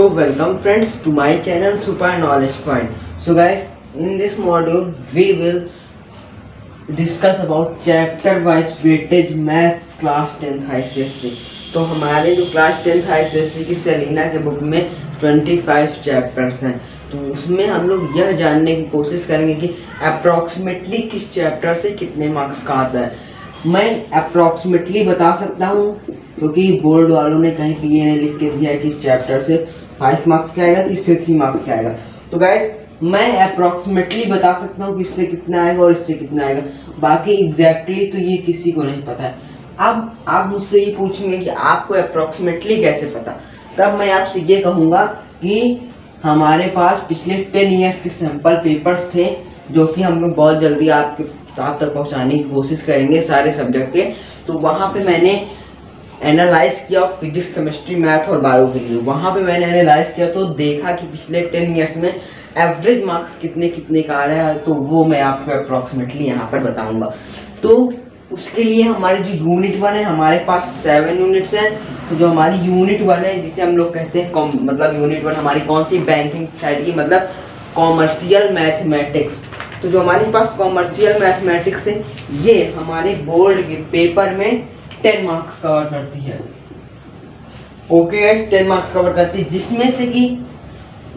So welcome friends to my channel Super Knowledge Point. So guys, in this module we will discuss about chapter wise weightage maths class 10th ICSE. तो हमारे जो class 10th ICSE की Selina के book में 25 chapters हैं, तो उसमें हम लोग यह जानने की कोशिश करेंगे कि अप्रॉक्सीमेटली किस चैप्टर से कितने मार्क्स का आता है। मैं अप्रॉक्सीमेटली बता सकता हूँ क्योंकि बोर्ड वालों ने कहीं पे ये नहीं लिख के दिया है कि इस चैप्टर से 5 मार्क्स का आएगा, इससे 3 मार्क्स का आएगा। तो गाइस मैं अप्रॉक्सीमेटली बता सकता हूँ कि इससे कितना आएगा और इससे कितना आएगा, बाकी एग्जैक्टली तो ये किसी को नहीं पता है। अब आप मुझसे ये पूछेंगे कि आपको अप्रॉक्सीमेटली कैसे पता, तब मैं आपसे ये कहूँगा कि हमारे पास पिछले 10 ईयर्स के सैंपल पेपर्स थे जो कि हम लोग बहुत जल्दी आप तक पहुंचाने की कोशिश करेंगे सारे सब्जेक्ट के। तो वहाँ पे मैंने एनालाइज किया फिजिक्स, केमिस्ट्री, मैथ और बायो के लिए। वहाँ पे मैंने एनालाइज किया तो देखा कि पिछले 10 ईयर्स में एवरेज मार्क्स कितने कितने का आ रहा है, तो वो मैं आपको अप्रॉक्सीमेटली यहाँ पर बताऊँगा। तो उसके लिए हमारी जो यूनिट 1 है, हमारे पास 7 यूनिट्स हैं। तो जो हमारी यूनिट 1 है जिसे हम लोग कहते हैं मतलब यूनिट 1 हमारी कौन सी, बैंकिंग साइड की, मतलब कॉमर्शियल मैथमेटिक्स। तो जो हमारे पास कॉमर्शियल मैथमेटिक्स है ये हमारे बोर्ड के पेपर में 10 मार्क्स कवर करती है। ओके गाइस, 10 मार्क्स कवर करती है, जिसमें से कि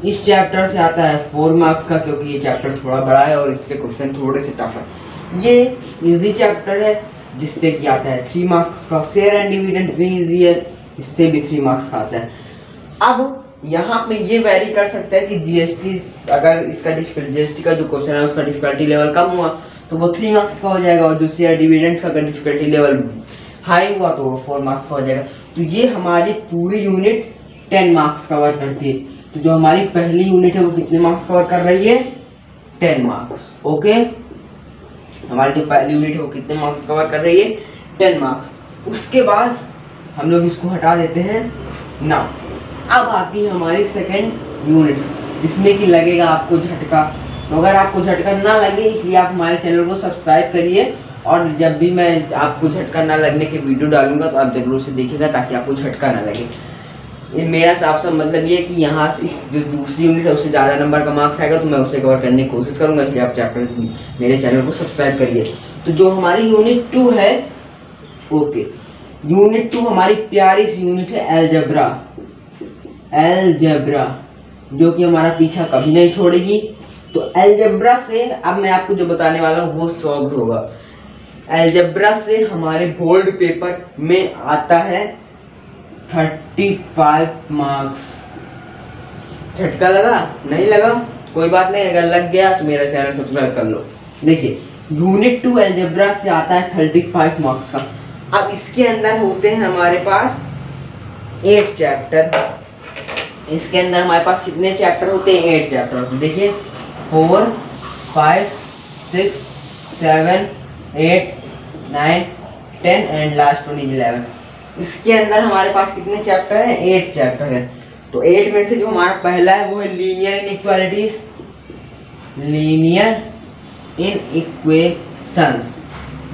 इस चैप्टर से आता है 4 मार्क्स का, क्योंकि ये चैप्टर थोड़ा बड़ा है और इसके क्वेश्चन थोड़े से टफ है। ये इजी चैप्टर है जिससे कि आता है 3 मार्क्स का। शेयर एंड डिविडेंड भी इजी है, इससे भी 3 मार्क्स का आता है। अब यहाँ पे ये वेरी कर सकता है कि जीएसटी, अगर इसका जीएसटी का जो क्वेश्चन है उसका डिफिकल्टी लेवल कम हुआ तो वो 3 मार्क्स का हो जाएगा, और जो शेयर डिविडेंड्स का डिफिकल्टी लेवल हाई हुआ तो वो 4 मार्क्स का हो जाएगा। तो ये हमारी पूरी यूनिट 10 मार्क्स कवर करती है। तो जो हमारी पहली यूनिट है वो कितने मार्क्स कवर कर रही है, 10 मार्क्स। ओके, हमारी जो पहली यूनिट है वो कितने मार्क्स कवर कर रही है, 10 मार्क्स। उसके बाद हम लोग इसको हटा देते हैं ना। अब आती है हमारी सेकेंड यूनिट जिसमें कि लगेगा आपको झटका। तो अगर आपको झटका ना लगे इसलिए आप हमारे चैनल को सब्सक्राइब करिए, और जब भी मैं आपको झटका ना लगने के वीडियो डालूंगा तो आप जरूर से देखिएगा ताकि आपको झटका ना लगे। ये मेरा साफ साफ मतलब ये है कि यहाँ से इस जो दूसरी यूनिट है उससे ज़्यादा नंबर का मार्क्स आएगा तो मैं उसे कवर करने की कोशिश करूँगा, इसलिए आप चैप्टर मेरे चैनल को सब्सक्राइब करिए। तो जो हमारी यूनिट 2 है, ओके, यूनिट 2 हमारी प्यारी सी यूनिट है अलजेब्रा, जो कि हमारा पीछा कभी नहीं छोड़ेगी। तो अलजेब्रा से अब मैं आपको जो बताने वाला हूँ वो सॉल्व होगा। अलजेब्रा से हमारे बोर्ड पेपर में आता है 35 मार्क्स। झटका लगा, नहीं लगा कोई बात नहीं, अगर लग गया तो मेरा चैनल सब्सक्राइब कर लो। देखिए यूनिट 2 अलजेब्रा से आता है 35 मार्क्स का। अब इसके अंदर होते हैं हमारे पास 8 चैप्टर। इसके अंदर हमारे पास कितने चैप्टर होते हैं, 8 चैप्टर होते हैं। देखिए 4, 5, 6, 7, 8, 9, 10 एंड लास्ट वन 11। इसके अंदर हमारे पास कितने चैप्टर हैं, 8 चैप्टर हैं। तो 8 में से जो हमारा पहला है वो है लीनियर इनइक्वालिटीज, लीनियर इनइक्वेशंस।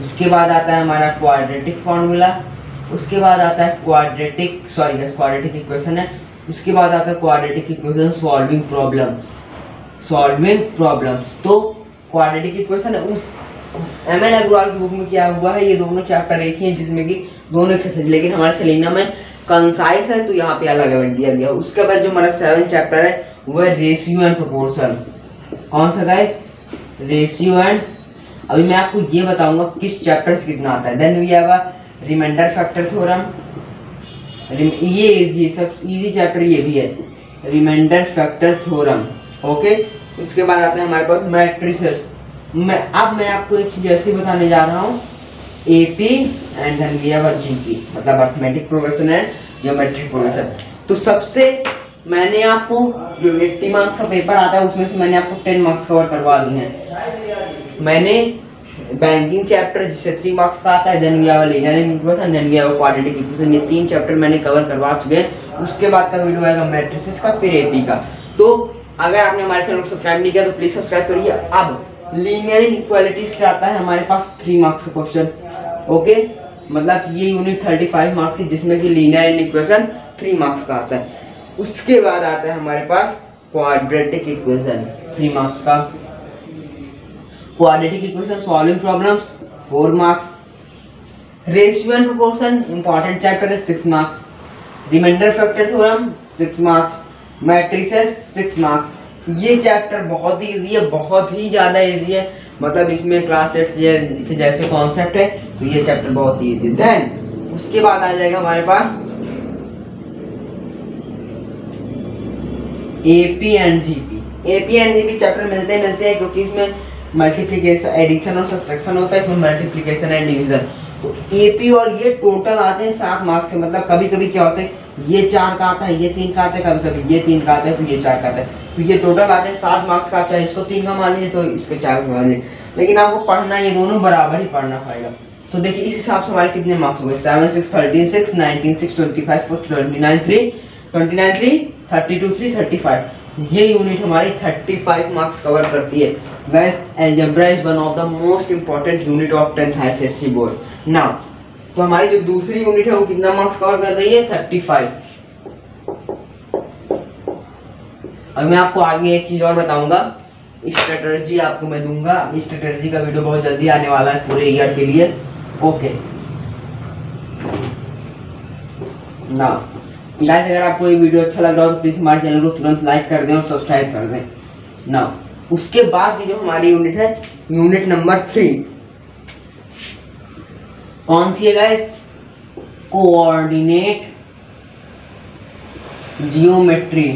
उसके बाद आता है हमारा क्वाड्रेटिक फॉर्मूला, उसके बाद आता है क्वाड्रेटिक इक्वेशन है, उसके बाद आता है क्वाड्रेटिक इक्वेशन सॉल्विंग प्रॉब्लम्स। तो क्वाड्रेटिक इक्वेशन है उस एमएन अग्रवाल की बुक में क्या हुआ है, ये दोनों चैप्टर एक ही हैं जिसमें कि दोनों एक्सरसाइज, लेकिन हमारे सेलिना में कंसाइज है तो यहाँ पे अलग अलग दिया गया। उसके बाद जो हमारा 7 चैप्टर है वो है रेशियो एंड प्रोपोर्शन। कौन सा गाइस, रेशियो एंड। अभी मैं आपको ये बताऊंगा किस चैप्टर से कितना आता है। Then we have a remainder factor theorem, ये सब इजी चैप्टर ये भी है, रिमाइंडर फैक्टर थ्योरम। ओके, उसके बाद आते हैं हमारे पास मैट्रिसेस। अब मैं आपको एक चीज ऐसी बताने जा रहा हूँ, AP and then we have a GP, मतलब arithmetic progression and geometric progression. तो सबसे मैंने आपको जो 80 मार्क्स का पेपर आता है उसमें से मैंने आपको 10 मार्क्स कवर करवा दिए हैं। मैंने बैंकिंग चैप्टर जिससे 3 मार्क्स का आता है, then we have a linear equation, then we have a quadratic equation, ये 3 चैप्टर मैंने कवर करवा चुके हैं। उसके बाद का वीडियो आएगा मैट्रिसेस का, फिर एपी का। तो अगर आपने हमारे चैनल को सब्सक्राइब नहीं किया तो प्लीज सब्सक्राइब करिए। अब लीनियर इनइक्वालिटीज से आता है हमारे पास 3 मार्क्स का क्वेश्चन। ओके, मतलब ये यूनिट 35 मार्क्स की जिसमें कि लीनियर इक्वेशन 3 मार्क्स का आता है। उसके बाद आता है हमारे पास क्वाड्रेटिक इक्वेशन 3 मार्क्स का। Quadratic equation solving problems 4 marks. Ratio and proportion important chapter है 6 marks. Remainder factor theorem 6 marks. Matrices 6 marks. ये चैप्टर बहुत ही इजी है, बहुत ही ज़्यादा इजी है, मतलब इसमें क्लास 8 के जैसे कॉन्सेप्ट है, तो ये चैप्टर बहुत ही इजी। देन उसके बाद आ जाएगा हमारे पास AP and GP. AP and GP chapter मिलते हैं क्योंकि इसमें मल्टीप्लिकेशन, एडिशन और सब्ट्रैक्शन होता है, इसमें मल्टीप्लिकेशन एंड डिवीजन। तो एपी और ये टोटल आते हैं 7 मार्क्स से, मतलब कभी कभी क्या होता है ये 4 का आता है, ये 3 का आता है, कभी कभी ये 3 का आता है, तो ये 4 का आता है, तो ये टोटल आते हैं 7 मार्क्स का। चाहे इसको 3 का मान लीजिए तो इसको 4 का मान लीजिए, लेकिन आपको पढ़ना ये दोनों बराबर ही पढ़ना पड़ेगा। तो देखिए इस हिसाब से हमारे कितने मार्क्स हो गए 7 6 13 6 19 6 25 4 29 3 29 3 32 3 35। ये यूनिट हमारी 35 मार्क्स कवर करती है। Guys algebra is one of the most important unit of 10th SSC board. Now तो हमारी जो दूसरी यूनिट है वो कितना मार्क्स कवर कर रही है 35। अब मैं आपको आगे एक चीज और बताऊंगा, स्ट्रेटजी आपको मैं दूंगा। स्ट्रेटजी का वीडियो बहुत जल्दी आने वाला है पूरे ईयर के लिए। ओके ना गाइस, अगर आपको ये वीडियो अच्छा लग रहा हो तो प्लीज हमारे चैनल को तुरंत लाइक कर दें और सब्सक्राइब कर दें ना। उसके बाद ये जो हमारी यूनिट है, यूनिट नंबर 3 कौन सी है गाइस? Coordinate geometry.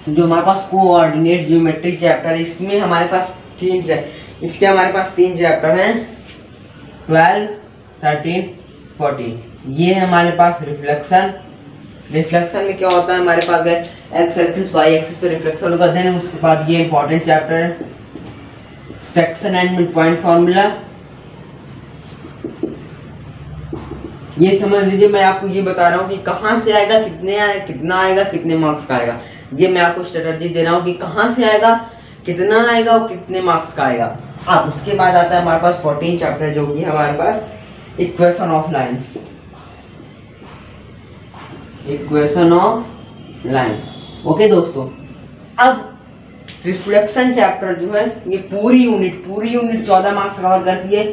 तो जो हमारे पास कोऑर्डिनेट जियोमेट्री चैप्टर है, इसमें हमारे पास इसके हमारे पास 3 चैप्टर हैं 12 13 14। ये है हमारे पास रिफ्लेक्शन। रिफ्लेक्शन में क्या होता है हमारे पास एक्स एक्सिस वाई एक्सिस पे रिफ्लेक्शन होगा। देन उसके बाद ये इंपॉर्टेंट चैप्टर है section and mid point formula. ये समझ लीजिए, मैं आपको ये बता रहा हूँ कि कहाँ से आएगा, कितना आएगा, कितने मार्क्स का आएगा। ये मैं आपको स्ट्रेटजी दे रहा हूँ कि कहाँ से आएगा, कितना आएगा और कितने मार्क्स का आएगा। अब उसके बाद आता है हमारे पास 14 चैप्टर जो कि हमारे पास equation of line. Equation of line. Okay दोस्तों, अब रिफ्लेक्शन चैप्टर जो है ये पूरी यूनिट 14 मार्क्स कवर करती है।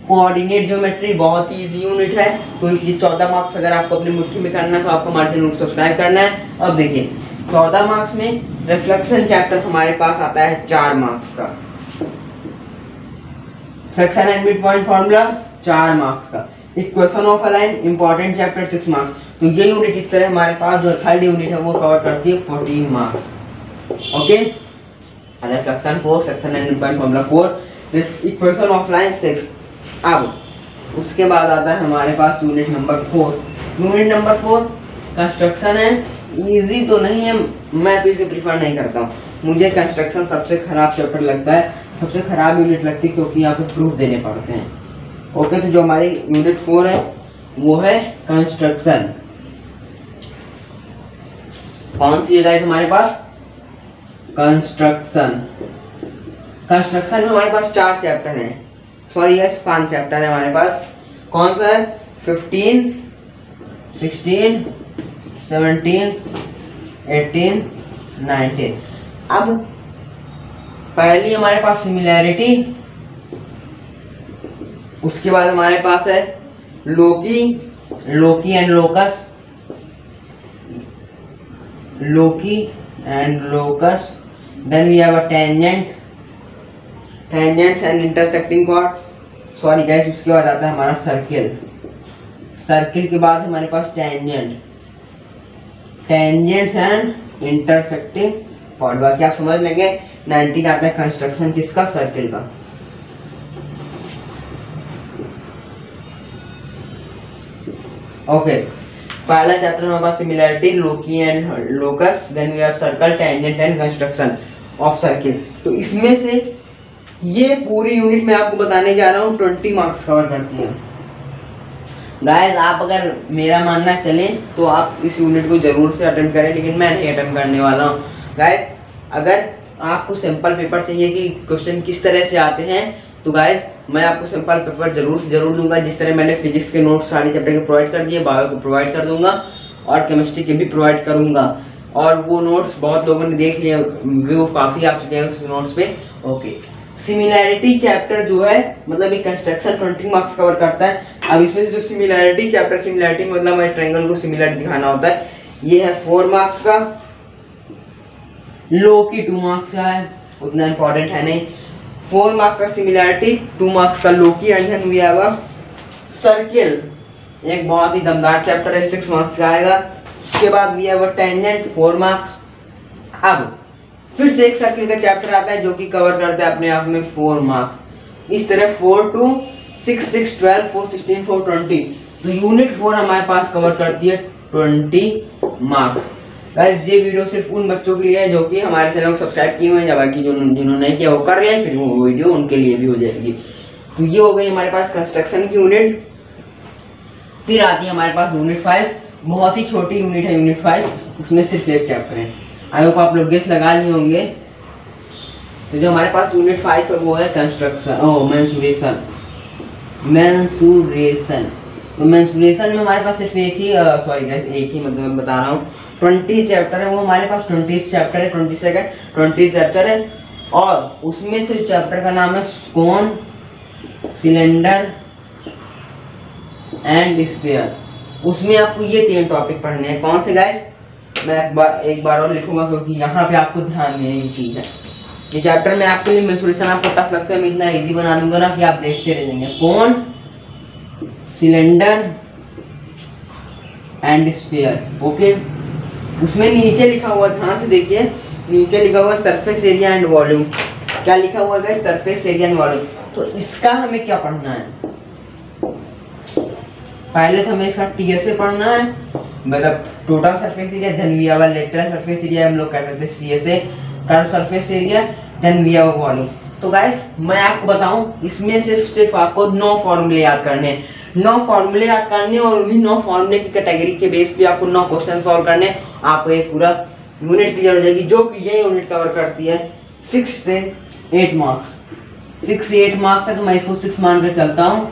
कोऑर्डिनेट ज्योमेट्री बहुत ही इजी यूनिट है, तो इसी 14 मार्क्स अगर आपको अपनी मुट्ठी में करना है तो आपको हमारे चैनल को सब्सक्राइब करना है। अब देखिए 14 मार्क्स में रिफ्लेक्शन चैप्टर हमारे पास आता है 4 मार्क्स का। Section and mid point formula 4 marks का। Equation of a line important chapter 6 marks. तो ये यूनिट इस तरह हमारे पास जो थर्ड यूनिट है वो कवर करती है 14 marks. Okay, reflection 4, section and mid point formula 4, equation of line 6। अब उसके बाद आता है हमारे पास unit number 4। Unit number 4 construction है। इजी तो नहीं है, मैं तो इसे प्रीफर नहीं करता हूँ। मुझे कंस्ट्रक्शन सबसे खराब चैप्टर लगता है, सबसे खराब यूनिट लगती है, क्योंकि यहाँ पे प्रूफ देने पड़ते हैं। ओके, तो जो हमारी यूनिट 4 है वो है कंस्ट्रक्शन। कौन सी है हमारे पास? कंस्ट्रक्शन। कंस्ट्रक्शन में हमारे पास 4 चैप्टर हैं, सॉरी यस 5 चैप्टर है हमारे पास। कौन सा है? 15 16 17 18 19। अब पहली हमारे पास सिमिलैरिटी, उसके बाद हमारे पास है loci and locus, loci and locus. Then we have a tangent and intersecting chord. Sorry guys, उसके बाद आता है हमारा सर्किल। सर्किल के बाद हमारे पास टेंजेंट्स एंड इंटरसेक्टिंग कॉर्ड। बाकी आप समझ लेंगे। 19 आता है कंस्ट्रक्शन किसका? सर्किल का। ओके, पहला चैप्टर हमारे पास similarity, loci and locus, then we have circle, tangent and construction of circle. तो इसमें से ये पूरी यूनिट मैं आपको बताने जा रहा हूँ 20 मार्क्स कवर करती है। गाइस आप अगर मेरा मानना चले तो आप इस यूनिट को जरूर से अटेंड करें, लेकिन मैं नहीं अटेंड करने वाला हूँ। गाइस अगर आपको सिंपल पेपर चाहिए कि क्वेश्चन किस तरह से आते हैं, तो गाइस मैं आपको सिंपल पेपर जरूर से जरूर दूंगा। जिस तरह मैंने फिजिक्स के नोट्स सारे चैप्टर के प्रोवाइड कर दिए, बायो को प्रोवाइड कर दूंगा और केमिस्ट्री के भी प्रोवाइड करूंगा। और वो नोट्स बहुत लोगों ने देख लिया, व्यू काफ़ी आ चुके हैं उस नोट्स पे। ओके, सिमिलैरिटी चैप्टर जो है मतलब ये कंस्ट्रक्शन 20 मार्क्स कवर करता है। अब इसमें से जो सिमिलैरिटी चैप्टर, सिमिलैरिटी मतलब हमारे ट्रायंगल को सिमिलर दिखाना होता है, ये है 4 मार्क्स का। लो की 2 मार्क्स का है, उतना इंपॉर्टेंट है नहीं। 4 मार्क्स का सिमिलैरिटी, 2 मार्क्स का loci, and then we have a circle, एक बहुत ही दमदार चैप्टर है, 6 मार्क्स का आएगा। उसके बाद we have a tangent, 4 marks. अब फिर से एक सर्किल का चैप्टर आता है जो कि कवर करता है अपने आप में 4 मार्क्स। इस तरह 4 2 6 6 12 4 16 4 20, तो यूनिट 4 हमारे पास कवर करती है 20 मार्क्स। गाइस ये वीडियो सिर्फ उन बच्चों के लिए है जो कि हमारे चैनल को सब्सक्राइब किए हुए हैं, बाकी जिन्होंने नहीं किया वो कर लें, फिर वो वीडियो उनके लिए भी हो जाएगी। तो ये हो गई हमारे पास कंस्ट्रक्शन की यूनिट। फिर आती है हमारे पास यूनिट 5, बहुत ही छोटी यूनिट है यूनिट 5, उसमें सिर्फ एक चैप्टर है। आई होप आप लोग गेस लगा लिए होंगे। तो जो हमारे पास यूनिट 5 है वो है कंस्ट्रक्शन, मेंसुरेशन। तो मेंसुरेशन में हमारे पास सिर्फ एक ही एक ही मतलब मैं बता रहा हूँ 20 चैप्टर है, वो हमारे पास 20 चैप्टर है, 20 चैप्टर है। और उसमें से चैप्टर का नाम है कोन, सिलेंडर एंड स्फीयर। उसमें आपको ये 3 टॉपिक पढ़ने हैं। कौन से गाइस, मैं एक बार और लिखूंगा क्योंकि यहाँ पे आपको ध्यान देने की चीज है। ये चैप्टर में आपके लिए मेंसुरेशन आपको टफ लगता है, मैं इतना इजी बना दूंगा ना कि आप देखते रह जाएंगे। कौन, सिलेंडर एंड स्फीयर। ओके, उसमें नीचे लिखा हुआ, ध्यान से देखिए, नीचे लिखा हुआ सरफेस एरिया एंड वॉल्यूम। क्या लिखा हुआ है? Surface area and volume. तो इसका हमें क्या पढ़ना है? पहले तो हमें इसका टीएसए पढ़ना है, मतलब total surface area, then we have a lateral surface area, हम लोग कह सकते हैं CSA, curve surface area, then we have a volume. तो गाइस मैं आपको बताऊं, इसमें सिर्फ आपको 9 फॉर्मूले याद करने हैं, 9 फॉर्मूले याद करने, और उन्हीं 9 फॉर्मूले की कैटेगरी के बेस पे आपको 9 क्वेश्चन सॉल्व करने। आपको एक पूरा यूनिट क्लियर हो जाएगी, जो कि ये यूनिट कवर करती है 6 से 8 मार्क्स। 6 से 8 मार्क्स है, तो मैं इसको 6 मान कर चलता हूँ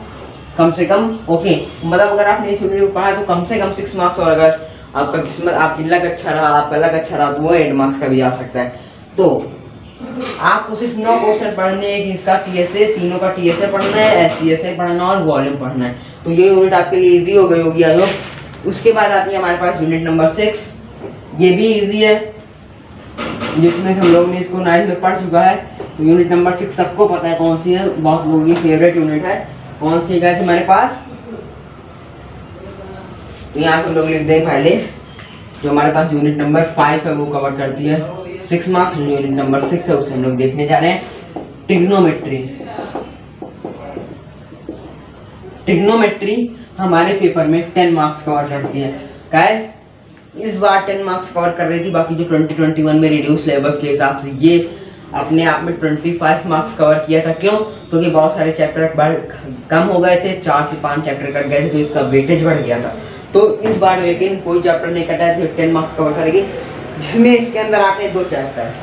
कम से कम। ओके, मतलब अगर आपने इस वीडियो को पढ़ा तो कम से कम 6 मार्क्स, और अगर आपका किस्मत, आपकी लक अच्छा रहा, आपका लक अच्छा रहा, तो वो 8 मार्क्स का भी आ सकता है। तो आपको सिर्फ 9 क्वेश्चन पढ़ने हैं कि इसका टीएसए, तीनों का टीएसए पढ़ना है, एससीएसए पढ़ना और वॉल्यूम पढ़ना है। तो ये यूनिट आपके लिए इजी हो गई होगी आई होप। उसके बाद आती है हमारे पास यूनिट नंबर 6, ये भी इजी है, जिसमें हम लोग ने इसको 9 में पढ़ चुका है। तो यूनिट नंबर 6 सबको पता है कौन सी है, बहुत लोगों की फेवरेट यूनिट है। कौन सी है हमारे पास? तो यहाँ पे लोग लिख दें पहले, जो हमारे पास यूनिट नंबर 5 है वो कवर करती है 6 मार्क्स। यूनिट नंबर 6 है उसे हम लोग देखने जा रहे हैं, ट्रिग्नोमेट्री। ट्रिग्नोमेट्री हमारे पेपर में 10 मार्क्स कवर करती है। गाइस इस बार 10 मार्क्स कवर कर रही थी, बाकी जो 2021 में रिड्यूस सिलेबस के हिसाब से ये अपने आप में 25 मार्क्स कवर किया था। क्यों? क्योंकि बहुत सारे चैप्टर कम हो गए थे, 4 से 5 चैप्टर कट गए थे, तो इसका वेटेज बढ़ गया था। तो इस बार लेकिन कोई चैप्टर नहीं कटा है, तो 10 मार्क्स कवर करेगी, जिसमें इसके अंदर आते हैं 2 चैप्टर।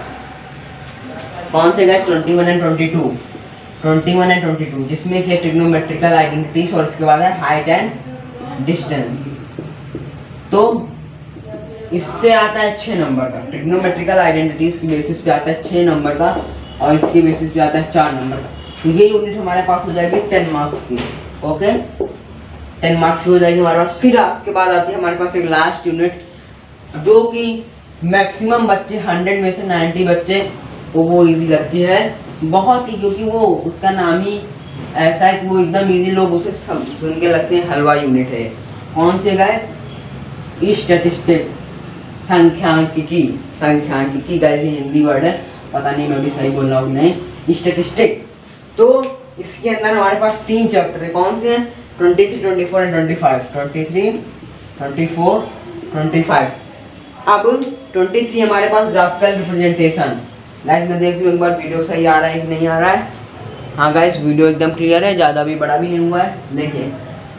कौन से गाइस? 21 एंड 22। 21 एंड 22 जिसमें कि ट्रिग्नोमेट्रिकल आइडेंटिटीज, और इसके बाद है हाइट एंड डिस्टेंस। तो इससे आता है 6 नंबर का, ट्रिग्नोमेट्रिकल आइडेंटिटीज की बेसिस पे आता है 6 नंबर का, और इसके बेसिस पे आता है 4 नंबर का। तो ये यूनिट हमारे पास हो जाएगी 10 मार्क्स की। ओके, 10 मार्क्स की हो जाएगी हमारे पास। फिर उसके बाद आती है हमारे पास एक लास्ट यूनिट, जो कि मैक्सिमम बच्चे 100 में से 90 बच्चे को वो इजी लगती है बहुत ही, क्योंकि वो उसका नाम ही ऐसा है कि वो एकदम इजी, लोग उसे सुन के लगते हैं हलवा यूनिट है। कौन से गाइस? स्टैटिस्टिक, सांख्यिकी। सांख्यिकी गाइस ये हिंदी वर्ड है, पता नहीं मैं भी सही बोल रहा हूँ कि नहीं। स्टैटिस्टिक, तो इसके अंदर हमारे पास 3 चैप्टर है। कौन से हैं? 23, 24 एंड 25। 23, 24, 25। अब 23 हमारे पास ग्राफिकल रिप्रेजेंटेशन। गाइस मैं देख लूँ एक बार वीडियो सही आ रहा है कि नहीं आ रहा है। हाँ गाइस वीडियो एकदम क्लियर है, ज़्यादा भी बड़ा भी नहीं हुआ है। देखिए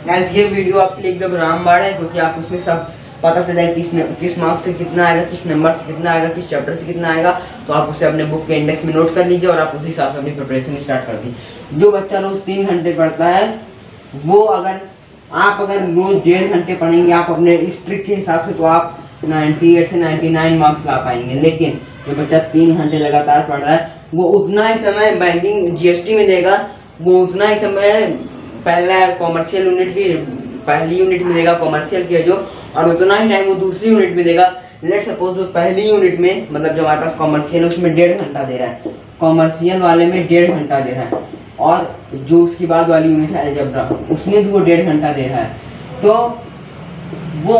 गाइस ये वीडियो आपके लिए एकदम रामबाण है, क्योंकि आप उसमें सब पता चल जाए किस मार्क्स से कितना आएगा, किस नंबर से कितना आएगा, किस चैप्टर से कितना आएगा। तो आप उसे अपने बुक के इंडेक्स में नोट कर लीजिए, और आप उसी हिसाब से अपनी प्रिपरेशन स्टार्ट कर दीजिए। जो बच्चा रोज 3 घंटे पढ़ता है, वो अगर रोज 1.5 घंटे पढ़ेंगे आप अपने इस ट्रिक के हिसाब से, तो आप 98 से 99 मार्क्स ला पाएंगे। लेकिन जो बच्चा 3 घंटे लगातार पढ़ रहा है वो उतना ही समय बैंकिंग जीएसटी में देगा, वो उतना ही समय पहला कॉमर्शियल यूनिट की पहली यूनिट में देगा कॉमर्शियल की है जो, और उतना ही टाइम वो दूसरी यूनिट में देगा। लेट सपोज वो पहली यूनिट में मतलब जो हमारे पास कॉमर्शियल उसमें 1.5 घंटा दे रहा है, कॉमर्शियल वाले में 1.5 घंटा दे रहा है, और जो उसके बाद वाली यूनिट है अलजेब्रा उसमें भी वो 1.5 घंटा दे रहा है। तो वो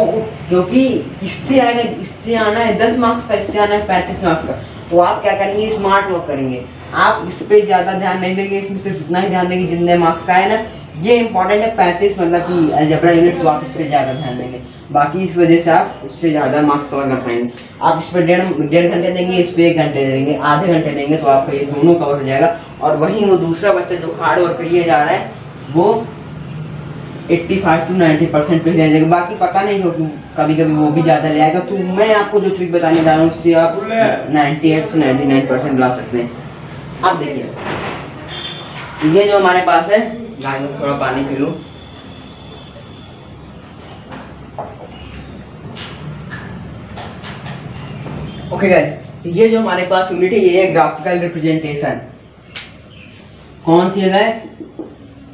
क्योंकि इससे आएगा, इससे आना है 10 मार्क्स का, इससे आना है 35 मार्क्स का, तो आप क्या करेंगे, स्मार्ट वर्क करेंगे। आप इस पर ज़्यादा ध्यान नहीं देंगे, इसमें सिर्फ उतना ही ध्यान देंगे जितने मार्क्स का है ना, ये इंपॉर्टेंट है 35 मतलब कि अलजेब्रा यूनिट, तो आप इस पर ज़्यादा ध्यान देंगे। बाकी इस वजह से आप उससे ज़्यादा मार्क्स कवर कर पाएंगे। आप इस पर 1.5 घंटे देंगे, इस पर 1 घंटे देंगे, आधे घंटे देंगे, तो आपका ये दोनों कवर हो जाएगा। और वहीं वो दूसरा बच्चा जो हार्ड वर्क किए जा रहा है वो 85 to 90% पे ही रह जाएगा। बाकी पता नहीं क्योंकि कभी कभी वो भी ज़्यादा ले आएगा। तो मैं आपको जो ट्रिक बताने जा रहा हूँ उससे आप 98 से 99% ला सकते हैं। अब देखिए ये जो हमारे पास है, थोड़ा पानी पी लूँ। ओके गाइस, ये जो हमारे पास यूनिट है ये है ग्राफिकल रिप्रेजेंटेशन। कौन सी है गाइस?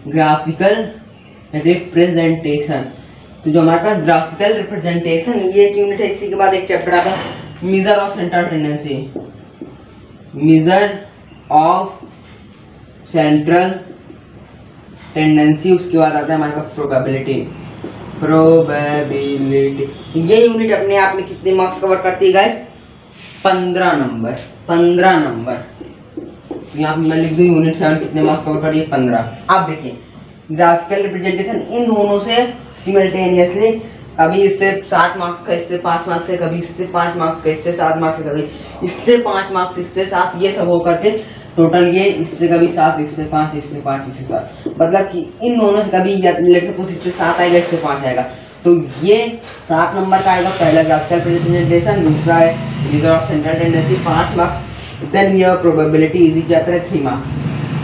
Graphical representation. तो जो हमारे पास ग्राफिकल रिप्रेजेंटेशन ये एक यूनिट है, इसी के बाद एक चैप्टर आता है measure of central tendency, major of central tendency. उसके बाद आता है हमारे पास प्रोबेबिलिटी। प्रोबेबिलिटी ये यूनिट अपने आप में कितने मार्क्स कवर करती है गाइस? 15 नंबर। 15 नंबर यहाँ पे मैं लिख दूँ यूनिट 7 कितने मार्क्स कवर करिए? 15। अब देखिए ग्राफिकल रिप्रेजेंटेशन इन दोनों से सिमल्टेनियसली, कभी इससे 7 मार्क्स का, इससे 5 मार्क्स है, कभी इससे 5 मार्क्स का, इससे 7 मार्क्स है, कभी इससे 5 मार्क्स, इससे 7, ये सब हो करके टोटल ये इससे कभी 7, इससे 5, इससे 5, इससे 7, मतलब कि इन दोनों से कभी लेट सपोज इससे 7 आएगा, इससे 5 आएगा, तो ये 7 नंबर का आएगा पहला ग्राफिकल रिप्रेजेंटेशन। दूसरा है measure of central tendency 5 marks, देन ये प्रोबेबिलिटी इजी चैप्टर है 3 मार्क्स।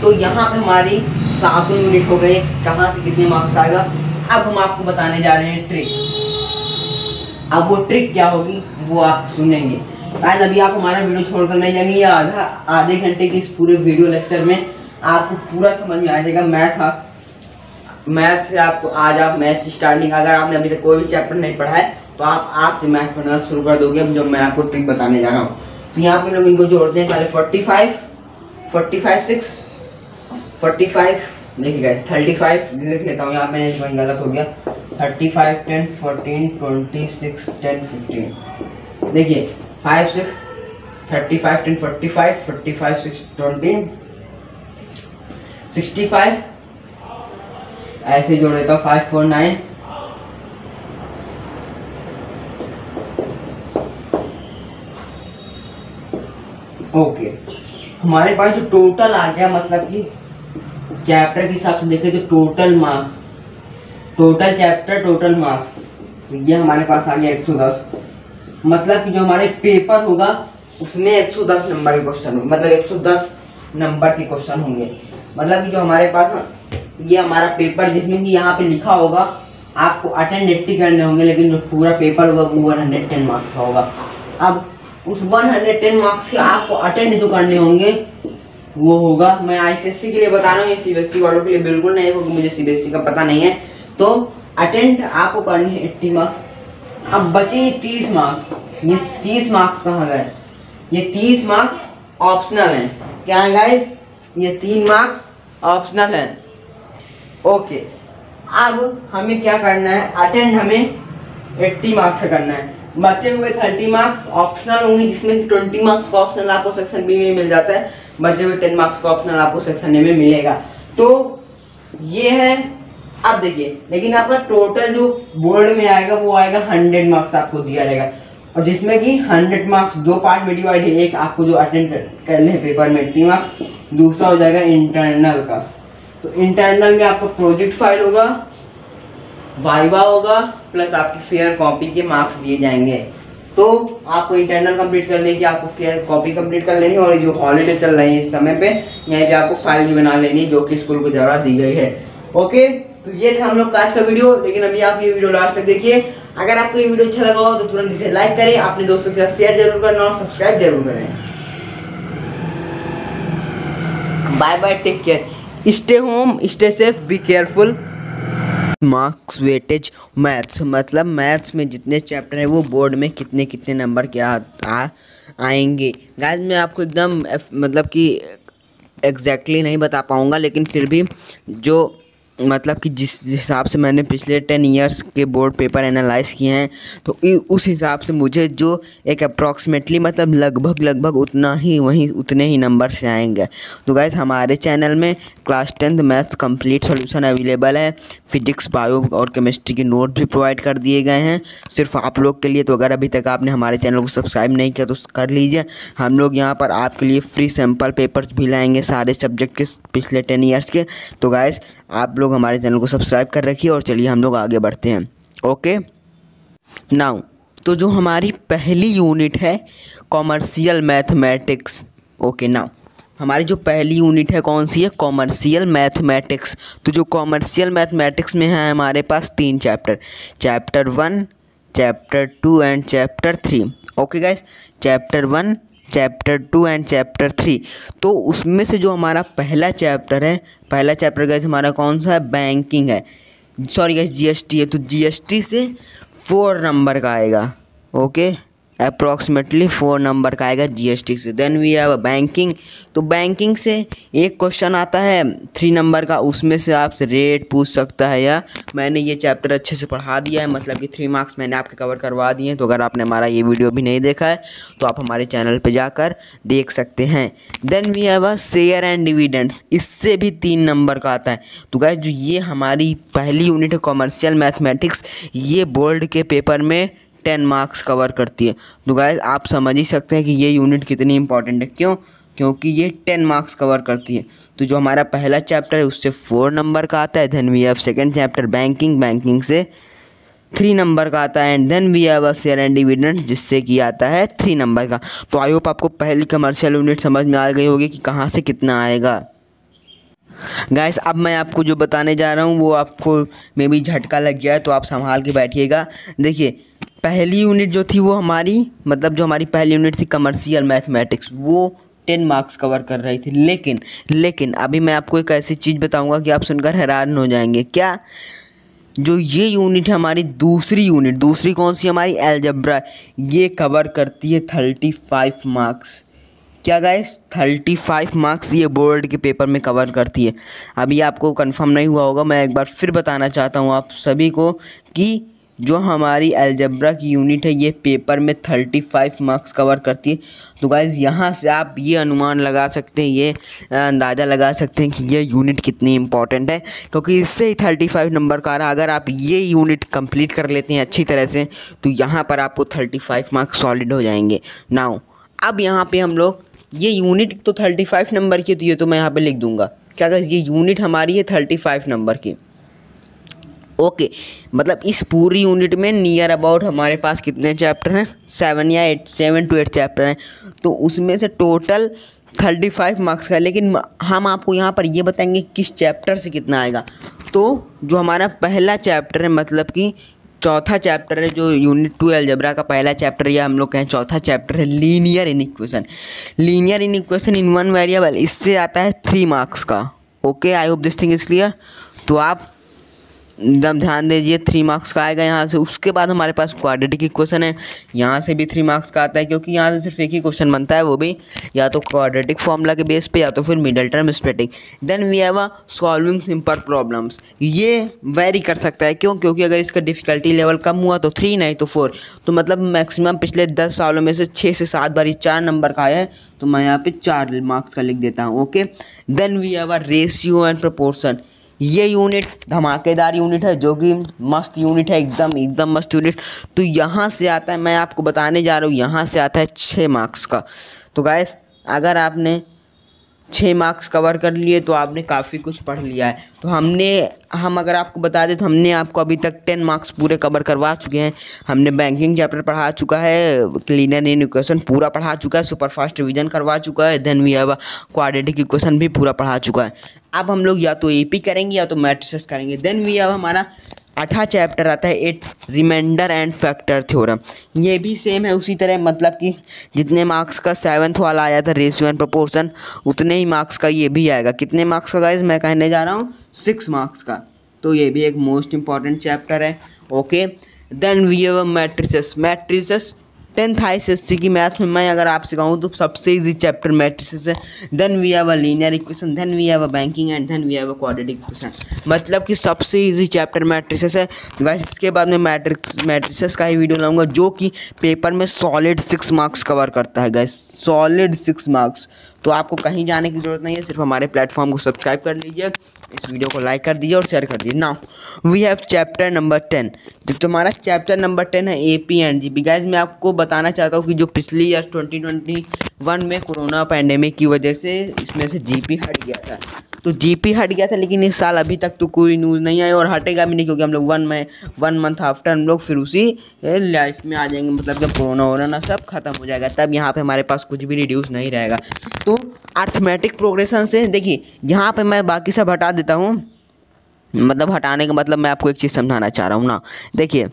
तो यहाँ पे हमारी 7 यूनिट हो गए। कहाँ से कितने मार्क्स आएगा? अब हम आपको बताने जा रहे हैं ट्रिक। अब वो ट्रिक क्या होगी वो आप सुनेंगे। आज अभी आप हमारा वीडियो छोड़कर नहीं जाएंगे, या आधे घंटे की इस पूरे वीडियो लेक्चर में आपको पूरा समझ में आ जाएगा। मैथ से आपको आज आप मैथ की स्टार्टिंग, अगर आपने अभी तक कोई भी चैप्टर नहीं पढ़ा है तो आप आज से मैथ पढ़ना शुरू कर दोगे। अब जो मैं आपको ट्रिक बताने जा रहा हूँ, तो यहाँ पे लोग इनको जोड़ते हैं पहले 45, 6, 45, देखिए गाइस 35 लिख लेता हूँ, यहाँ पे कहीं गलत हो गया। 35, 10, 14, 26, 10, 15। देखिए 5, 6, 35, 10, 45, 45, 6, 20, 65, ऐसे जोड़ देता हूँ 5, 4, 9, ओके। हमारे पास जो टोटल आ गया, मतलब कि चैप्टर के हिसाब से देखें तो total marks, total chapter total marks, तो ये हमारे पास आ गया 110। मतलब कि जो हमारे पेपर होगा उसमें 110 नंबर के क्वेश्चन, मतलब 110 नंबर के क्वेश्चन होंगे। मतलब कि जो हमारे पास ये हमारा पेपर, जिसमें कि यहाँ पे लिखा होगा आपको अटेंड 80 करने होंगे, लेकिन जो पूरा पेपर होगा वो 110 मार्क्स का होगा। अब उस 110 मार्क्स के आपको अटेंड जो करने होंगे वो होगा, मैं आईसीएससी के लिए बता रहा हूँ, ये सीबीएसई वालों के लिए बिल्कुल नहीं है क्योंकि मुझे सीबीएसई का पता नहीं है। तो अटेंड आपको करनी है 80 मार्क्स। अब बचे ये 30 मार्क्स। ये 30 मार्क्स कहाँ गए? ये 30 मार्क्स ऑप्शनल हैं। क्या है गाइस? ये 3 मार्क्स ऑप्शनल हैं। ओके, अब हमें क्या करना है? अटेंड हमें 80 मार्क्स से करना है। बचे हुए 30 मार्क्स ऑप्शनल होंगे, जिसमें कि 20 मार्क्स का ऑप्शनल आपको सेक्शन बी में मिल जाता है, बचे हुए 10 मार्क्स का ऑप्शनल आपको सेक्शन ए में मिलेगा। तो ये है। अब देखिए, लेकिन आपका टोटल जो बोर्ड में आएगा वो आएगा 100 मार्क्स आपको दिया रहेगा, और जिसमें कि 100 मार्क्स 2 पार्ट में डिवाइड है। एक आपको जो अटेंड करने हैं पेपर में 80 मार्क्स, दूसरा हो जाएगा इंटरनल का। तो इंटरनल में आपको प्रोजेक्ट फाइल होगा, वाइवा होगा, प्लस आपकी फेयर कॉपी के मार्क्स दिए जाएंगे। तो आपको इंटरनल कंप्लीट कर लेनी, आपको फेयर कॉपी कंप्लीट कर लेनी, और जो हॉलीडे चल रही है इस समय पे, यहाँ पे आपको फाइल भी बना लेनी जो कि स्कूल को जरूरत दी गई है। ओके, तो ये था हम लोग का आज का वीडियो, लेकिन अभी आप ये वीडियो लास्ट तक देखिए। अगर आपको ये वीडियो अच्छा लगा हो तो तुरंत इसे लाइक करें, अपने दोस्तों के साथ शेयर जरूर करना और सब्सक्राइब जरूर करें। Bye bye, take care, stay home, stay safe, be careful. Marks weightage maths, मतलब मैथ्स में जितने चैप्टर हैं वो बोर्ड में कितने कितने नंबर के आएंगे। गाइस मैं आपको एकदम मतलब कि एग्जैक्टली नहीं बता पाऊँगा, लेकिन फिर भी जो मतलब कि जिस हिसाब से मैंने पिछले 10 इयर्स के बोर्ड पेपर एनालाइज किए हैं, तो उस हिसाब से मुझे जो एक अप्रॉक्सीमेटली मतलब लगभग उतना ही उतने ही नंबर से आएंगे। तो गाइस हमारे चैनल में class 10th maths complete solution available है। फिजिक्स, बायो और केमिस्ट्री के नोट भी प्रोवाइड कर दिए गए हैं सिर्फ आप लोग के लिए। तो अगर अभी तक आपने हमारे चैनल को सब्सक्राइब नहीं किया तो कर लीजिए। हम लोग यहाँ पर आपके लिए फ्री सैम्पल पेपर्स भी लाएंगे सारे सब्जेक्ट के पिछले 10 ईयर्स के। तो गाइस आप लोग हमारे चैनल को सब्सक्राइब कर रखिए और चलिए हम लोग आगे बढ़ते हैं। ओके नाउ, तो जो हमारी पहली यूनिट है कॉमर्शियल मैथमेटिक्स। ओके नाउ, हमारी जो पहली यूनिट है कौन सी है? Commercial mathematics. तो जो कॉमर्शियल मैथमेटिक्स में है हमारे पास 3 chapter, chapter 1, chapter 2 and chapter 3। Okay guys, chapter 1, chapter 2 and chapter 3। तो उसमें से जो हमारा पहला चैप्टर है, पहला चैप्टर गाइस हमारा कौन सा है? बैंकिंग है। सॉरी गाइस, जीएसटी है। तो जीएसटी से 4 नंबर का आएगा। ओके, अप्रॉक्सीमेटली 4 नंबर का आएगा जीएसटी से। Then we have banking. तो बैंकिंग से एक क्वेश्चन आता है 3 नंबर का, उसमें से आपसे रेट पूछ सकता है। या मैंने ये चैप्टर अच्छे से पढ़ा दिया है, मतलब कि 3 मार्क्स मैंने आपके कवर करवा दिए हैं। तो अगर आपने हमारा ये वीडियो भी नहीं देखा है तो आप हमारे चैनल पर जाकर देख सकते हैं। Then we have a share and dividends, इससे भी 3 नंबर का आता है। तो गाइस जो ये हमारी पहली यूनिट है कॉमर्शियल मैथमेटिक्स, ये बोर्ड के पेपर में 10 मार्क्स कवर करती है। तो गाइस आप समझ ही सकते हैं कि ये यूनिट कितनी इंपॉर्टेंट है। क्यों? क्योंकि ये 10 मार्क्स कवर करती है। तो जो हमारा पहला चैप्टर है उससे 4 नंबर का आता है। Then we have second chapter banking, banking से 3 नंबर का आता है। And then we have a share and dividend, जिससे कि आता है 3 नंबर का। तो आई होप आपको पहली कमर्शियल यूनिट समझ में आ गई होगी कि कहाँ से कितना आएगा। गाइस अब मैं आपको जो बताने जा रहा हूँ वो आपको मे बी झटका लग गया है, तो आप संभाल के बैठिएगा। देखिए पहली यूनिट जो थी वो हमारी, मतलब जो हमारी पहली यूनिट थी कमर्शियल मैथमेटिक्स, वो 10 मार्क्स कवर कर रही थी। लेकिन अभी मैं आपको एक ऐसी चीज़ बताऊंगा कि आप सुनकर हैरान हो जाएंगे। क्या? जो ये यूनिट है हमारी दूसरी यूनिट, दूसरी कौन सी? हमारी अलजेब्रा, ये कवर करती है 35 मार्क्स। क्या गाइस? 35 मार्क्स ये बोर्ड के पेपर में कवर करती है। अभी आपको कंफर्म नहीं हुआ होगा, मैं एक बार फिर बताना चाहता हूँ आप सभी को कि जो हमारी अलजेब्रा की यूनिट है ये पेपर में 35 मार्क्स कवर करती है। तो गाइस यहाँ से आप ये अनुमान लगा सकते हैं, ये अंदाज़ा लगा सकते हैं कि ये यूनिट कितनी इंपॉर्टेंट है, क्योंकि इससे ही 35 नंबर का रहा। अगर आप ये यूनिट कंप्लीट कर लेते हैं अच्छी तरह से तो यहाँ पर आपको 35 मार्क्स सॉलिड हो जाएंगे। नाउ अब यहाँ पे हम लोग, ये यूनिट तो 35 नंबर की, तो ये तो मैं यहाँ पे लिख दूंगा। क्या गाइस? ये यूनिट हमारी है 35 नंबर की। ओके मतलब इस पूरी यूनिट में नियर अबाउट हमारे पास कितने चैप्टर हैं? 7 to 8 चैप्टर हैं। तो उसमें से टोटल 35 मार्क्स का। लेकिन हम आपको यहाँ पर ये बताएंगे किस चैप्टर से कितना आएगा। तो जो हमारा पहला चैप्टर है, मतलब कि चौथा चैप्टर है, जो यूनिट 2 अलजेब्रा का पहला चैप्टर, या हम लोग कहें चौथा चैप्टर है, linear inequation. Linear inequation in one variable, इससे आता है 3 मार्क्स का। Okay, I hope this thing is clear. तो आप एकदम ध्यान दीजिए, 3 मार्क्स का आएगा यहाँ से। उसके बाद हमारे पास क्वाड्रेटिक इक्वेशन है, यहाँ से भी 3 मार्क्स का आता है, क्योंकि यहाँ से सिर्फ एक ही क्वेश्चन बनता है, वो भी या तो क्वाड्रेटिक फॉर्मूला के बेस पे या तो फिर middle term splitting. Then we have a solving simple problems, ये वेरी कर सकता है। क्यों? क्योंकि अगर इसका डिफिकल्टी लेवल कम हुआ तो 3 नहीं तो 4। तो मतलब मैक्सिमम पिछले 10 सालों में से 6 से 7 बार ये 4 नंबर का आया है, तो मैं यहाँ पे 4 मार्क्स का लिख देता हूँ। Okay, then we have a ratio and proportion, ये यूनिट धमाकेदार यूनिट है, जो कि मस्त यूनिट है, एकदम मस्त यूनिट। तो यहाँ से आता है, मैं आपको बताने जा रहा हूँ, यहाँ से आता है 6 मार्क्स का। तो गाइस अगर आपने 6 मार्क्स कवर कर लिए तो आपने काफ़ी कुछ पढ़ लिया है। तो हम अगर आपको बता दें तो हमने आपको अभी तक 10 मार्क्स पूरे कवर करवा चुके हैं। हमने बैंकिंग चैप्टर पढ़ा चुका है, लीनियर इक्वेशन पूरा पढ़ा चुका है, सुपर फास्ट रिवीजन करवा चुका है, then we have quadratic equation भी पूरा पढ़ा चुका है। अब हम लोग या तो एपी करेंगे या तो मैट्रिसेस करेंगे। देन वी अब हमारा 8वां चैप्टर आता है 8th reminder and factor theorem. ये भी सेम है उसी तरह, मतलब कि जितने मार्क्स का 7th वाला आया था रेशियो एंड प्रोपोर्शन, उतने ही मार्क्स का ये भी आएगा। कितने मार्क्स का गाइस मैं कहने जा रहा हूँ, 6 मार्क्स का। तो ये भी एक मोस्ट इंपॉर्टेंट चैप्टर है। Okay, then we have matrices 10th ICSE की मैथ्स में मैं अगर आपसे कहूँ तो सबसे इजी चैप्टर मैट्रिसेस है। Then we have a linear equation, then we have a banking and then we have a quadratic equation. मतलब कि सबसे इजी चैप्टर मैट्रिसेस है गाइस। इसके बाद मैं मैट्रिसेस का ही वीडियो लाऊंगा जो कि पेपर में सॉलिड 6 मार्क्स कवर करता है गाइस, सॉलिड 6 मार्क्स। तो आपको कहीं जाने की जरूरत नहीं है, सिर्फ हमारे प्लेटफॉर्म को सब्सक्राइब कर लीजिए, इस वीडियो को लाइक कर दीजिए और शेयर कर दीजिए। Now we have chapter number 10। जो तुम्हारा चैप्टर नंबर 10 है एपी एंड जीपी। गाइस मैं आपको बताना चाहता हूँ कि जो पिछली ईयर 2021 में कोरोना पैंडेमिक की वजह से इसमें से जीपी हट गया था, तो जीपी हट गया था, लेकिन इस साल अभी तक तो कोई न्यूज़ नहीं आई और हटेगा भी नहीं, क्योंकि हम लोग 1 मंथ आफ्टर हम लोग फिर उसी लाइफ में आ जाएंगे। मतलब जब कोरोना वोरोना सब खत्म हो जाएगा तब यहाँ पे हमारे पास कुछ भी रिड्यूस नहीं रहेगा। तो अर्थमेटिक प्रोग्रेशन से देखिए, यहाँ पे मैं बाकी सब हटा देता हूँ, मतलब हटाने का मतलब मैं आपको एक चीज़ समझाना चाह रहा हूँ ना। देखिए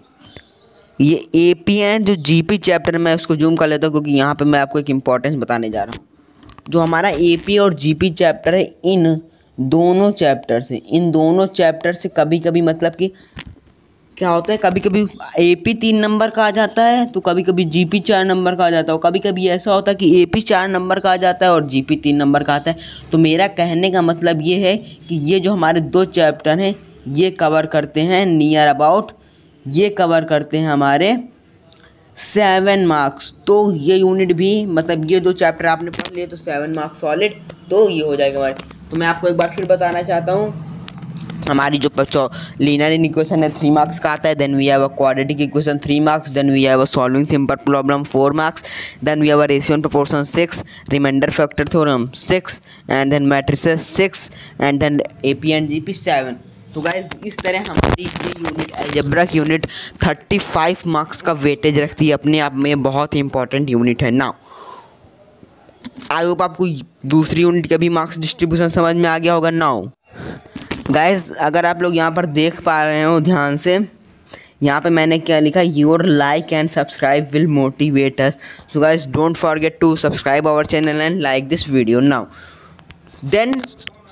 ये एपी एंड जो जीपी चैप्टर मैं उसको जूम कर लेता हूँ, क्योंकि यहाँ पे मैं आपको एक इम्पॉर्टेंस बताने जा रहा हूँ। जो हमारा एपी और जीपी चैप्टर है, इन दोनों चैप्टर से कभी कभी मतलब कि क्या होता है, कभी कभी एपी 3 नंबर का आ जाता है तो कभी कभी जीपी 4 नंबर का आ जाता है, और कभी कभी ऐसा होता है कि एपी 4 नंबर का आ जाता है और जीपी 3 नंबर का आता है। तो मेरा कहने का मतलब ये है कि ये जो हमारे 2 चैप्टर हैं ये कवर करते हैं नियर अबाउट, ये कवर करते हैं हमारे 7 मार्क्स। तो ये यूनिट भी मतलब ये 2 चैप्टर आपने पढ़ लिए तो 7 मार्क्स सॉलिड, तो ये हो जाएगा हमारे। तो मैं आपको एक बार फिर बताना चाहता हूँ, हमारी जो लीनियर इक्वेशन है 3 मार्क्स का आता है। Then we have a quadratic equation 3 marks, then we have a solving simple problem 4 marks, then we have a ratio and proportion 6, remainder factor theorem 6, and then matrices 6, and then AP and GP 7। तो guys इस तरह हमारी ये unit algebra की unit 35 marks का weightage रखती है, अपने आप में बहुत ही इंपॉर्टेंट यूनिट है। नाउ आई होप आपको दूसरी यूनिट का भी मार्क्स डिस्ट्रीब्यूशन समझ में आ गया होगा। नाउ गाइस अगर आप लोग यहाँ पर देख पा रहे हो ध्यान से, यहाँ पे मैंने क्या लिखा, your like and subscribe will motivate us. So guys don't forget to subscribe our channel and like this video. Now then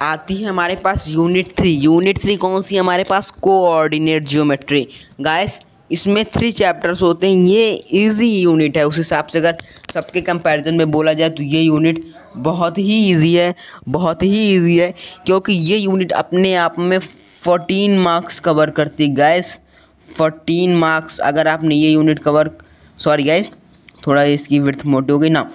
आती है हमारे पास यूनिट 3। यूनिट 3 कौन सी हमारे पास, कोऑर्डिनेट जियोमेट्री। गाइस इसमें 3 चैप्टर्स होते हैं, ये इजी यूनिट है। उस हिसाब से अगर सबके कंपैरिजन में बोला जाए तो ये यूनिट बहुत ही इजी है, बहुत ही इजी है, क्योंकि ये यूनिट अपने आप में 14 मार्क्स कवर करती है। गाइस 14 मार्क्स अगर आपने ये यूनिट कवर, सॉरी गाइस थोड़ा इसकी विड्थ मोटी हो गई ना,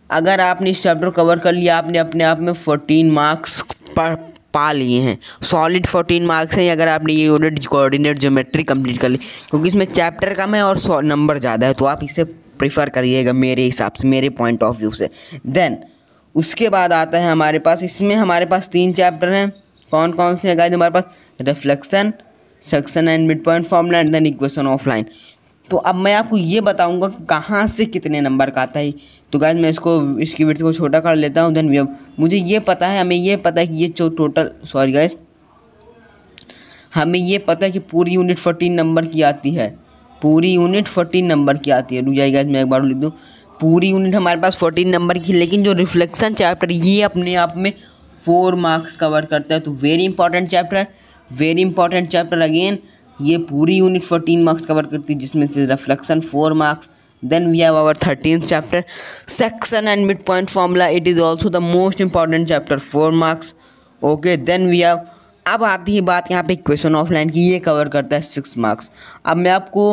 अगर आपने इस चैप्टर कवर कर लिया आपने अपने आप में 14 मार्क्स पा लिए हैं, सॉलिड 14 मार्क्स हैं अगर आपने ये यूनिट कोऑर्डिनेट ज्योमेट्री कंप्लीट कर ली, क्योंकि इसमें चैप्टर कम है और नंबर ज़्यादा है, तो आप इसे प्रीफर करिएगा मेरे हिसाब से, मेरे पॉइंट ऑफ व्यू से। देन उसके बाद आता है हमारे पास, इसमें हमारे पास 3 चैप्टर हैं। कौन कौन से हैं गाइस, हमारे पास reflection, section and mid point formula and then equation of line. तो अब मैं आपको ये बताऊंगा कहाँ से कितने नंबर का आता है। तो गाइस मैं इसकी विड्थ को छोटा कर लेता हूँ। देन मुझे ये पता है, हमें ये पता है कि ये जो टोटल, सॉरी गाइस हमें ये पता है कि पूरी यूनिट 14 नंबर की आती है, पूरी यूनिट 14 नंबर की आती है। रुक जाइए गाइस मैं एक बार लिख दूँ, पूरी यूनिट हमारे पास 14 नंबर की, लेकिन जो रिफ्लेक्शन चैप्टर ये अपने आप में 4 मार्क्स कवर करता है। तो very important chapter, very important chapter again. ये पूरी यूनिट 14 मार्क्स कवर करती है, जिसमें से reflection 4 marks. Then we have our 13th chapter, section and midpoint formula. It is also the most important chapter, 4 marks. Okay, then we have, अब आती है बात यहाँ पे इक्वेशन ऑफ लाइन की, ये कवर करता है 6 मार्क्स। अब मैं आपको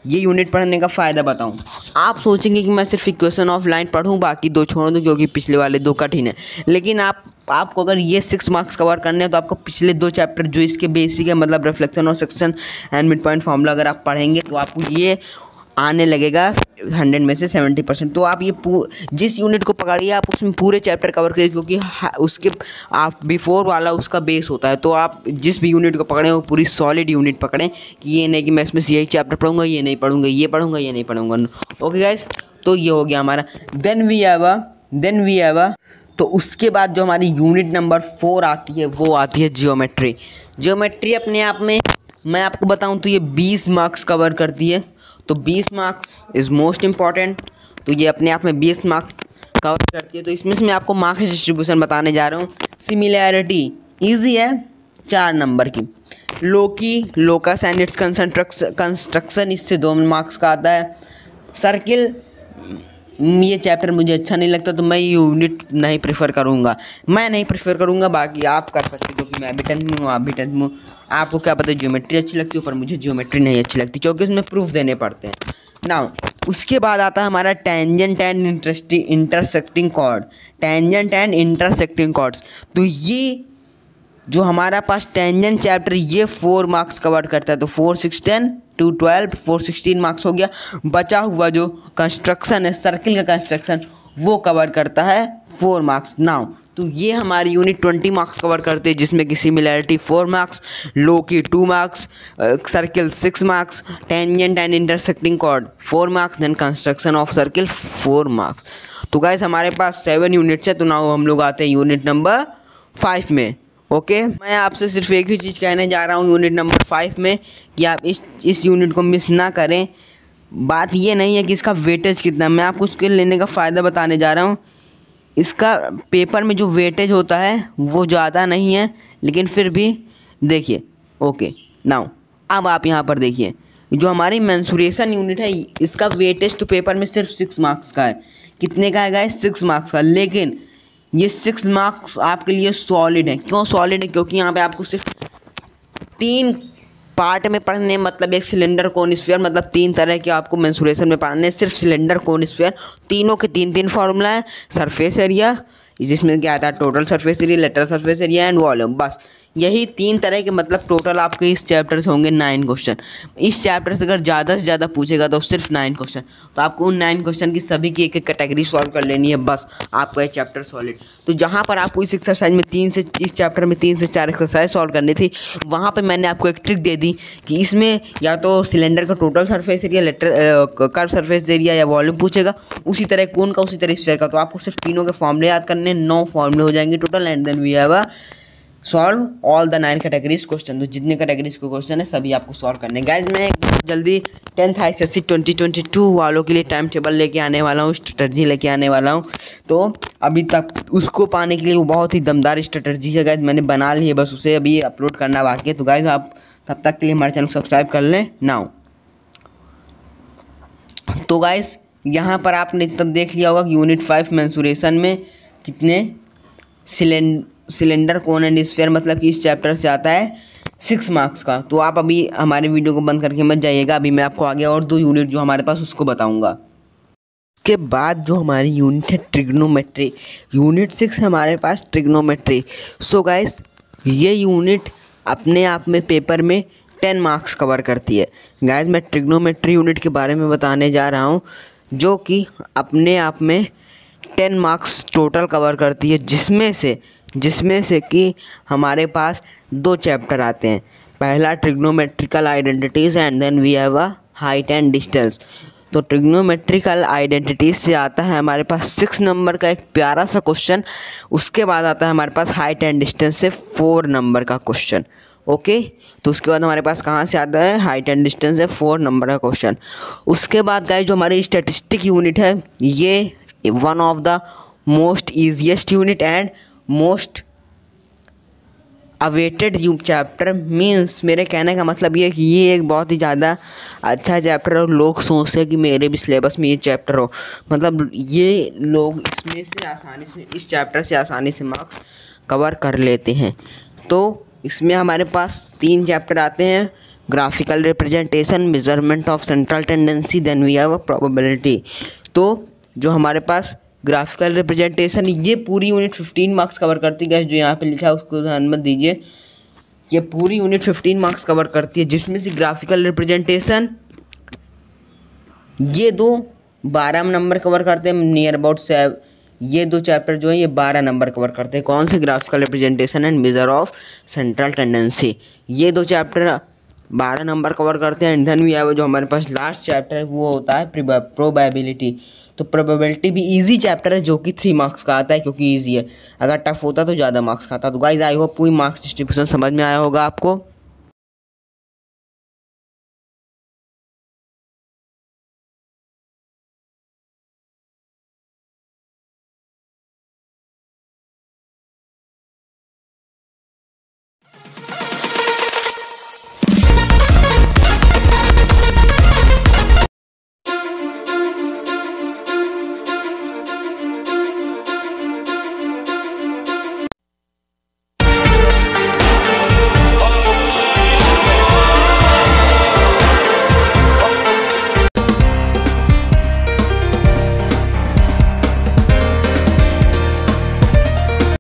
ये यूनिट पढ़ने का फ़ायदा बताऊँ। आप सोचेंगे कि मैं सिर्फ इक्वेशन ऑफ लाइन पढ़ूँ बाकी 2 छोड़ दूँ, क्योंकि पिछले वाले 2 कठिन है, लेकिन आपको अगर ये 6 मार्क्स कवर करने हैं तो आपको पिछले 2 चैप्टर जो इसके बेसिक है, मतलब रिफ्लेक्शन और section and mid point formula, अगर आप पढ़ेंगे तो आपको ये आने लगेगा 100 में से 70%। तो आप ये जिस यूनिट को पकड़िए आप उसमें पूरे चैप्टर कवर करिए, क्योंकि उसके आप बिफोर वाला उसका बेस होता है। तो आप जिस भी यूनिट को पकड़ें वो पूरी सॉलिड यूनिट पकड़ें, कि ये नहीं कि मैं इसमें से यही चैप्टर पढ़ूंगा, ये नहीं पढ़ूंगा, ये पढ़ूंगा, ये नहीं पढ़ूंगा। ओके गाइस, तो ये हो गया हमारा। देन वी हैव तो उसके बाद जो हमारी यूनिट नंबर 4 आती है वो आती है जियोमेट्री। जियोमेट्री अपने आप में मैं आपको बताऊं तो ये 20 मार्क्स कवर करती है। तो 20 मार्क्स इज़ मोस्ट इम्पॉर्टेंट। तो ये अपने आप में 20 मार्क्स कवर करती है। तो इसमें से मैं आपको मार्क्स डिस्ट्रीब्यूशन बताने जा रहा हूँ। सिमिलैरिटी ईजी है, 4 नंबर की। लोकस एंड इट्स कंस्ट्रक्शन, इससे 2 मार्क्स का आता है। सर्किल, ये चैप्टर मुझे अच्छा नहीं लगता तो मैं यूनिट नहीं प्रेफर करूँगा। बाकी आप कर सकते हो क्योंकि मैं भी 10th में हूँ, आप भी 10th में हूँ। आपको क्या पता है ज्योमेट्री अच्छी लगती है, पर मुझे ज्योमेट्री नहीं अच्छी लगती क्योंकि उसमें प्रूफ देने पड़ते हैं ना। उसके बाद आता है हमारा tangent and intersecting chord. Tangent and intersecting chords, तो ये जो हमारा पास टेंजेंट चैप्टर ये 4 मार्क्स कवर करता है। तो 4 6 10 2 12 4 16 मार्क्स हो गया। बचा हुआ जो कंस्ट्रक्शन है, सर्किल का कंस्ट्रक्शन, वो कवर करता है 4 मार्क्स। नाउ तो ये हमारी यूनिट 20 मार्क्स कवर करते हैं, जिसमें कि similarity 4 marks, loci 2 marks, circle 6 marks, tangent and intersecting chord 4 marks, then construction of circle 4 marks. तो गाइस हमारे पास 7 यूनिट्स है। तो नाउ हम लोग आते हैं यूनिट नंबर 5 में। ओके, मैं आपसे सिर्फ एक ही चीज़ कहने जा रहा हूँ यूनिट नंबर 5 में कि आप इस यूनिट को मिस ना करें। बात ये नहीं है कि इसका वेटेज कितना, मैं आपको उसके लेने का फ़ायदा बताने जा रहा हूँ। इसका पेपर में जो वेटेज होता है वो ज़्यादा नहीं है, लेकिन फिर भी देखिए। ओके, नाउ अब आप यहाँ पर देखिए, जो हमारी मेंसुरेशन यूनिट है इसका वेटेज तो पेपर में सिर्फ 6 मार्क्स का है। कितने का है गाइस? 6 मार्क्स का। लेकिन ये 6 मार्क्स आपके लिए सॉलिड है। क्यों सॉलिड है? क्योंकि यहाँ पे आपको सिर्फ 3 पार्ट में पढ़ने, मतलब एक सिलेंडर कोन स्फीयर, मतलब 3 तरह के आपको मेंसुरेशन में पढ़ने। सिर्फ सिलेंडर कोन स्फीयर, तीनों के 3 फार्मूला है। सरफेस एरिया, जिसमें क्या आता है total surface area, lateral surface area and volume, बस यही 3 तरह के, मतलब टोटल आपके इस चैप्टर से होंगे 9 क्वेश्चन। इस चैप्टर से अगर ज़्यादा से ज़्यादा पूछेगा तो सिर्फ 9 क्वेश्चन। तो आपको उन 9 क्वेश्चन की सभी की एक एक कैटेगरी सॉल्व कर लेनी है, बस आपका ये चैप्टर सॉलिड। तो जहाँ पर आपको इस एक्सरसाइज में इस चैप्टर में 3 से 4 एक्सरसाइज सॉल्व करनी थी, वहाँ पर मैंने आपको एक ट्रिक दे दी कि इसमें या तो सिलेंडर का total surface area, curve surface area या वॉल्यूम पूछेगा, उसी तरह कोन का, उसी तरह स्फीयर का। तो आपको सिर्फ तीनों के फॉर्मूले याद करने, 9 फॉर्मूले हो जाएंगे total, and then we have solve all the 9 categories question. तो जितने कैटेगरीज के क्वेश्चन है सभी आपको सॉल्व करने। गाइज मैं जल्दी 10th ICSE 2022 वालों के लिए टाइम टेबल लेके आने वाला हूँ, स्ट्रेटजी लेके आने वाला हूँ। तो अभी तक उसको पाने के लिए वो बहुत ही दमदार स्ट्रेटजी है गाइज, मैंने बना ली है, बस उसे अभी अपलोड करना बाकी है। तो गाइज आप तब तक के लिए हमारे चैनल को सब्सक्राइब कर लें नाउ। तो गाइज यहाँ पर आपने तब देख लिया होगा कि यूनिट 5 मेंसुरेशन में कितने सिलेंडर कोन एंड स्फीयर, मतलब कि इस चैप्टर से आता है 6 मार्क्स का। तो आप अभी हमारे वीडियो को बंद करके मत जाइएगा, अभी मैं आपको आगे और 2 यूनिट जो हमारे पास उसको बताऊंगा। उसके बाद जो हमारी यूनिट है ट्रिग्नोमेट्री, यूनिट 6 है हमारे पास ट्रिग्नोमेट्री। सो गाइस ये यूनिट अपने आप में पेपर में 10 मार्क्स कवर करती है। गाइस मैं ट्रिग्नोमेट्री यूनिट के बारे में बताने जा रहा हूँ, जो कि अपने आप में 10 मार्क्स टोटल कवर करती है, जिसमें से कि हमारे पास 2 चैप्टर आते हैं। पहला trigonometrical identities and then we have a height and distance. तो ट्रिग्नोमेट्रिकल आइडेंटिटीज़ से आता है हमारे पास 6 नंबर का एक प्यारा सा क्वेश्चन। उसके बाद आता है हमारे पास हाइट एंड डिस्टेंस से 4 नंबर का क्वेश्चन। ओके, तो उसके बाद हमारे पास कहाँ से आता है? हाइट एंड डिस्टेंस से 4 नंबर का क्वेश्चन। उसके बाद गाइस जो हमारी स्टैटिस्टिक यूनिट है, ये one of the most easiest unit and most awaited chapter. Means मेरे कहने का मतलब ये है कि ये एक बहुत ही ज़्यादा अच्छा चैप्टर है और लोग सोचते हैं कि मेरे भी सिलेबस में ये चैप्टर हो, मतलब ये लोग इसमें से आसानी से, इस चैप्टर से आसानी से मार्क्स कवर कर लेते हैं। तो इसमें हमारे पास 3 चैप्टर आते हैं, graphical representation, measurement of central tendency, then we have a probability. तो जो हमारे पास ग्राफिकल रिप्रेजेंटेशन, ये पूरी यूनिट 15 मार्क्स कवर करती है। जो यहाँ पे लिखा है उसको ध्यान मत दीजिए, ये पूरी यूनिट 15 मार्क्स कवर करती है, जिसमें से ग्राफिकल रिप्रेजेंटेशन ये 12 नंबर कवर करते हैं, नियर अबाउट 7। ये 2 चैप्टर जो है ये 12 नंबर कवर करते हैं। कौन से? Graphical representation and major of central tendency. ये 2 चैप्टर 12 नंबर कवर करते हैं। एंड देन वी हैव जो हमारे पास लास्ट चैप्टर है वो होता है प्रोबेबिलिटी। तो प्रोबेबिलिटी भी इजी चैप्टर है जो कि 3 मार्क्स का आता है क्योंकि इजी है। अगर टफ होता तो ज़्यादा मार्क्स का आता। तो गाइज आई होप पूरी मार्क्स डिस्ट्रीब्यूशन समझ में आया होगा आपको।